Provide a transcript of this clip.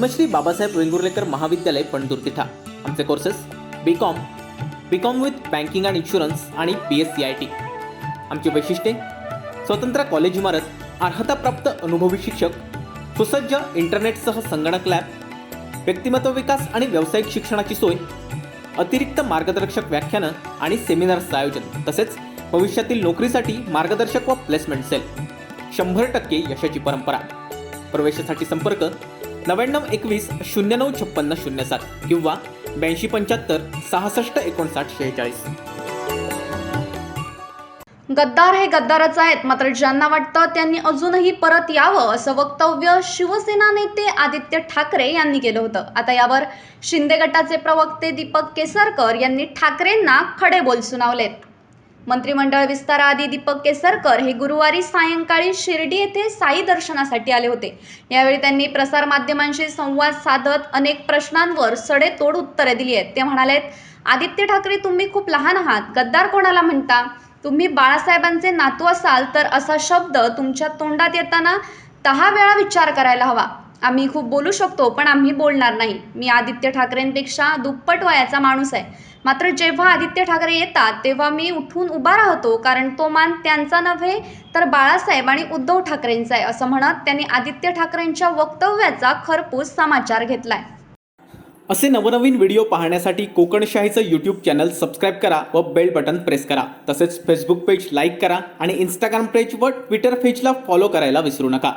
पद्मश्री बाबासाहेब वेंगुर्लेकर महाविद्यालय पणतूर तिठा। आमचे courses BCom with banking and insurance आणि BSc IT। आमची वैशिष्ट्ये: स्वतंत्र कॉलेज इमारत, अर्हताप्राप्त अनुभवी शिक्षक, सुसज्ज इंटरनेटसह संगणक लॅब, व्यक्तिमत्व विकास आणि व्यावसायिक शिक्षणाची सोय, अतिरिक्त मार्गदर्शक व्याख्यानं आणि सेमिनार्सचं आयोजन, तसेच भविष्यातील नोकरीसाठी मार्गदर्शक व प्लेसमेंट सेल। 100% यशाची परंपरा। प्रवेशासाठी संपर्क 9921 095607 किंवा 8275 66 59 46। गद्दार हे गद्दारच आहेत, मात्र ज्यांना वाटतं त्यांनी अजूनही परत यावं असं वक्तव्य शिवसेना नेते आदित्य ठाकरे यांनी केलं होतं। आता यावर शिंदे गटाचे प्रवक्ते दीपक केसरकर यांनी ठाकरेंना खडे बोल सुनावलेत। मंत्रिमंडळ विस्ताराआधी दीपक केसरकर हे गुरुवारी सायंकाळी शिर्डी येथे साई दर्शनासाठी आले होते। यावेळी त्यांनी प्रसारमाध्यमांशी संवाद साधत अनेक प्रश्नांवर सडेतोड उत्तरे दिली आहेत। ते म्हणालेत, आदित्य ठाकरे, तुम्ही खूप लहान आहात, गद्दार कोणाला म्हणता? तुम्ही बाळासाहेबांचे नातू असाल तर असा शब्द तुमच्या तोंडात येताना 10 वेळा विचार करायला हवा। आम्ही खूप बोलू शकतो, पण आम्ही बोलणार नाही। मी आदित्य ठाकरेंपेक्षा दुप्पट वयाचा माणूस आहे, मात्र जेव्हा आदित्य ठाकरे येतात तेव्हा मी उठून उभा राहतो, कारण तो मान त्यांचा नव्हे तर बाळासाहेब आणि उद्धव ठाकरेंचा आहे, असं म्हणत त्यांनी आदित्य ठाकरेंच्या वक्तव्याचा खरपूस समाचार घेतलाय। असे नवनवीन व्हिडिओ पाहण्यासाठी कोकणशाहीचं यूट्यूब चॅनल सबस्क्राईब करा व बेल बटन प्रेस करा। तसेच फेसबुक पेज लाईक करा आणि इंस्टाग्राम पेज व ट्विटर पेजला फॉलो करायला विसरू नका।